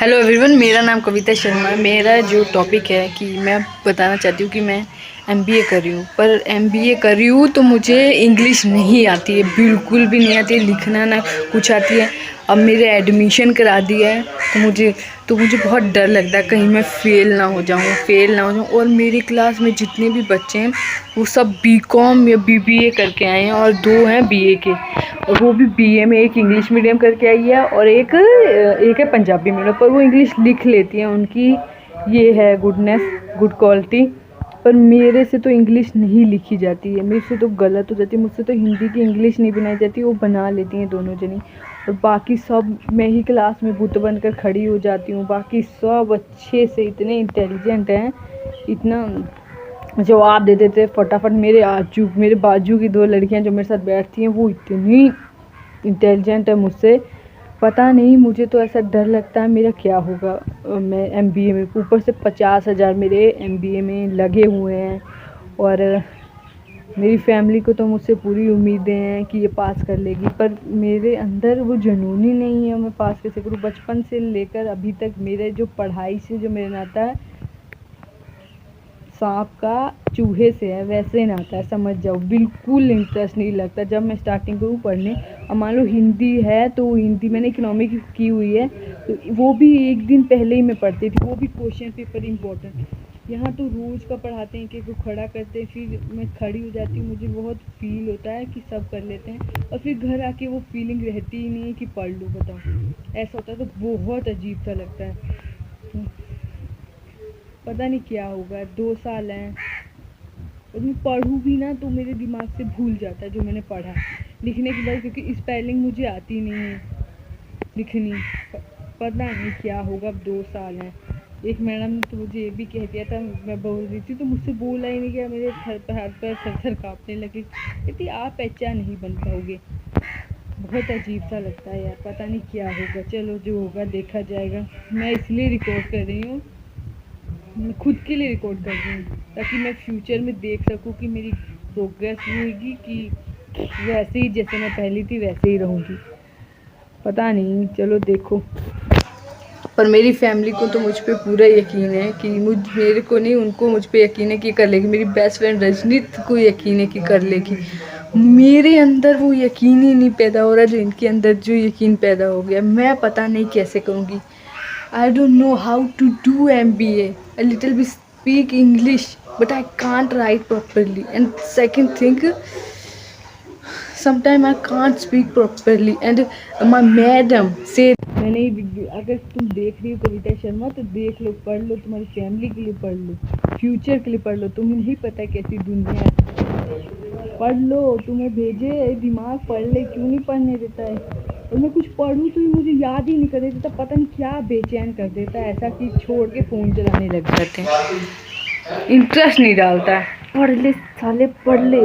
Hello everyone, मेरा नाम कविता शर्मा है। मेरा जो टॉपिक है कि मैं बताना चाहती हूँ कि मैं एमबीए कर रही हूँ, पर एमबीए कर रही हूँ तो मुझे इंग्लिश नहीं आती है, बिल्कुल भी नहीं आती है, लिखना ना कुछ आती है। अब मेरे एडमिशन करा दिया है तो मुझे बहुत डर लगता है कहीं मैं फ़ेल ना हो जाऊँ। और मेरी क्लास में जितने भी बच्चे हैं वो सब बीकॉम या बीबीए करके आए हैं और 2 हैं बीए के, और वो भी बीए में एक इंग्लिश मीडियम करके आई है और एक है पंजाबी मीडियम। पर वो इंग्लिश लिख लेती हैं, उनकी ये है गुड क्वालिटी। पर मेरे से तो इंग्लिश नहीं लिखी जाती है, मेरे से तो गलत हो जाती है। मुझसे तो हिंदी की इंग्लिश नहीं बनाई जाती, वो बना लेती हैं दोनों जनी। और बाकी सब मैं ही क्लास में बुत बनकर खड़ी हो जाती हूँ। बाकी सब अच्छे से इतने इंटेलिजेंट हैं, इतना जवाब दे देते फटाफट। मेरे बाजू की 2 लड़कियां जो मेरे साथ बैठती हैं वो इतनी इंटेलिजेंट है मुझसे, पता नहीं। मुझे तो ऐसा डर लगता है मेरा क्या होगा। मैं एमबीए में ऊपर से 50,000 मेरे एमबीए में लगे हुए हैं, और मेरी फैमिली को तो मुझसे पूरी उम्मीदें हैं कि ये पास कर लेगी, पर मेरे अंदर वो जुनून ही नहीं है मैं पास कैसे करूँ। बचपन से लेकर अभी तक मेरे जो पढ़ाई से जो मेरा नाता है सांप का चूहे से है, वैसे नाता है, समझ जाओ। बिल्कुल इंटरेस्ट नहीं लगता जब मैं स्टार्टिंग करूँ पढ़ने। अब मान लो हिंदी है तो हिंदी मैंने इकोनॉमिक की हुई है, तो वो भी एक दिन पहले ही मैं पढ़ती थी, वो भी क्वेश्चन पेपर इम्पोर्टेंट। यहाँ तो रोज़ का पढ़ाते हैं, कि खड़ा करते हैं, फिर मैं खड़ी हो जाती हूँ। मुझे बहुत फील होता है कि सब कर लेते हैं, और फिर घर आके वो फीलिंग रहती ही नहीं है कि पढ़ लो। बताओ, ऐसा होता है तो बहुत अजीब सा लगता है। पता नहीं क्या होगा। 2 साल हैं और मैं पढ़ूँ भी ना तो मेरे दिमाग से भूल जाता है जो मैंने पढ़ा लिखने के बाद, क्योंकि स्पेलिंग मुझे आती नहीं है लिखनी। पता नहीं क्या होगा। अब 2 साल हैं। एक मैडम ने तो मुझे ये भी कह दिया था, मैं बोल रही थी तो मुझसे बोला ही नहीं गया, मेरे हाथ पैर थर काँपने लगे। कहती आप अच्छा नहीं बन पाओगे। बहुत अजीब सा लगता है यार, पता नहीं क्या होगा। चलो जो होगा देखा जाएगा। मैं इसलिए रिकॉर्ड कर रही हूँ, मैं खुद के लिए रिकॉर्ड कर रही हूँ, ताकि मैं फ्यूचर में देख सकूँ कि मेरी प्रोग्रेस होगी कि वैसे ही जैसे मैं पहली थी वैसे ही रहूँगी। पता नहीं, चलो देखो। पर मेरी फैमिली को तो मुझ पे पूरा यकीन है कि मेरे को नहीं, उनको मुझ पे यकीन है कि कर लेगी। मेरी बेस्ट फ्रेंड रजनीत को यकीन है कि कर लेगी। मेरे अंदर वो यकीन ही नहीं पैदा हो रहा जो इनके अंदर जो यकीन पैदा हो गया। मैं पता नहीं कैसे करूँगी। I don't know how to do MBA. A little bit speak English, but I can't write properly. And second thing, sometimes I can't speak properly. And my madam said, मैंने अगर तुम देख रही हो कविता शर्मा तो देख लो, पढ़ लो, तुम्हारी फैमिली के लिए पढ़ लो, फ्यूचर के लिए पढ़ लो। तुम्हें नहीं पता कैसी दुनिया है, पढ़ लो। तुम्हें भेजे दिमाग पढ़ ले, क्यों नहीं पढ़ने देता है। और मैं कुछ पढ़ूँ तो मुझे याद ही नहीं कर देता, पता नहीं क्या बेचैन कर देता है, ऐसा कि छोड़ के फ़ोन चलाने लग जाते हैं। इंटरेस्ट नहीं डालता है। पढ़ ले साले, पढ़ ले।